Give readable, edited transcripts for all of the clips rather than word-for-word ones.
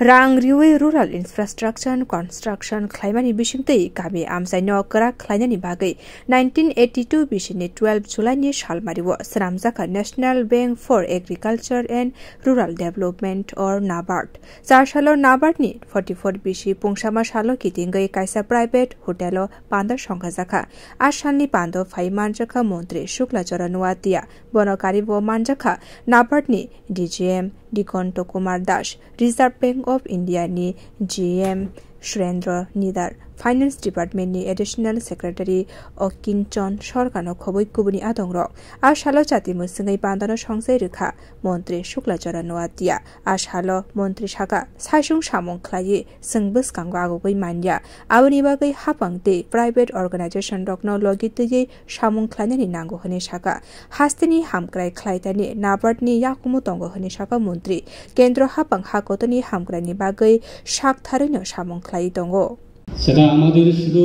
Rang riwe rural infrastructure construction claimani bishimtei kami amsaino kara claimani bagai 1982 bishini 12 July ni shalmariwo sramjaka National Bank for Agriculture and Rural Development or NABARD. Char salo NABARD ni 44 bishi pungsama salo kitingai kaisa private hotelo panda songkhajaka. Ashalni pando phaimanjaka Montri Shukla Charanuatia bonokari bo manjaka NABARD ni DGM Dikonto Kumar Das Reserve Bank of India ni GM Surendra Nidar Finance Department ni Additional Secretary Okinchon Sorkano Khoboi Kubuni Adongrok Ashalo Chati Musingai Bandano Songsai Rikha Montri Shukla Charanuatia Ashalo Montri Shaka Saishung Shamong Klaye Sengbus Kangwago Manya Awani Bagai Hapangte Private Organization Rokno Logite Shamong Klani Nango Hone Shaka Hastini Hamkrai Klaitani NABARD ni Yakumu Tongo Hone Shaka Montri Kendro Hapang Hakotoni Hamkrani Bagai Shak Tharino Shamong Klai Tongo সেটা আমাদের শুধু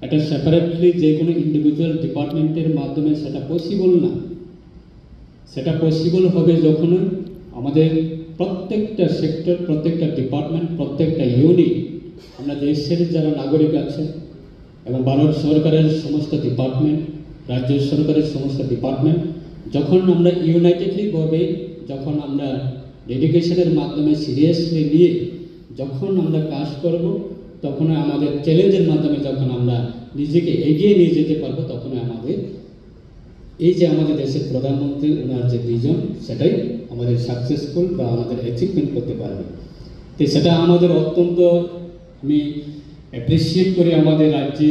একটা separately যে কোনো individual ডিপার্টমেন্টের মাধ্যমে সেটা possible না সেটা পসিবল হবে যখন আমাদের প্রত্যেকটা সেক্টর প্রত্যেকটা ডিপার্টমেন্ট প্রত্যেকটা ইউনিট আমরা দেশের যারা নাগরিক আছে এবং ভারত সরকারের সমস্ত ডিপার্টমেন্ট রাজ্য সরকারের সমস্ত ডিপার্টমেন্ট যখন আমরা ইউনাইটেডলি ভাবে যখন আমরা ডেডিকেশনের মাধ্যমে সিরিয়াসলি নিয়ে যখন আমরা কাজ করব তখন আমাদের চ্যালেঞ্জের মাধ্যমে যখন আমরা নিজেকে এগিয়ে নিয়ে যেতে পারবো তখন আমাদের এই যে আমাদের দেশের প্রধানমন্ত্রী ওনার যে ভিশন সেটাই আমাদের সাকসেসফুল বা আমাদের অ্যাচিভমেন্ট করতে পারবে তো সেটা আমাদের অত্যন্ত আমি অ্যাপ্রিশিয়েট করি আমাদের রাজ্যে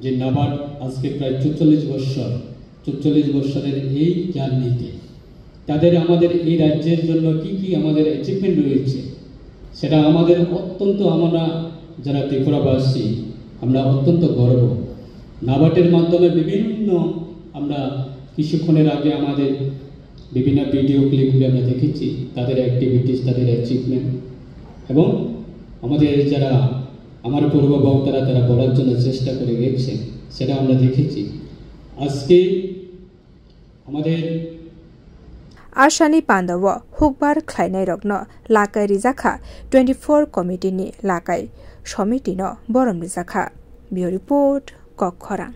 যে নাবার্ড আজকে প্রায় 44 বছরের এই জার্নিতে তাদের আমাদের এই রাজ্যের জন্য কি আমাদের অ্যাচিভমেন্ট রয়েছে সেটা আমাদের অত্যন্ত আমরা যারা ত্রিপুরাবাসী আমরা অত্যন্ত গর্ব নাবার্ডের মাধ্যমে বিভিন্ন আমরা কিছুক্ষণের আগে আমাদের বিভিন্ন ভিডিও ক্লিপগুলি আমরা দেখেছি তাদের অ্যাক্টিভিটিস তাদের অ্যাচিভমেন্ট এবং আমাদের যারা আমার পূর্ব বক্তারা তারা বলার জন্য চেষ্টা করে গেছে সেটা আমরা দেখেছি আজকে আমাদের Ashani Pandawa Hukbar Klainai Rogno Lakai Rizakha 24 Committee ni Lakai Shomitino Borom Rizakha Bio Report Kokkhorang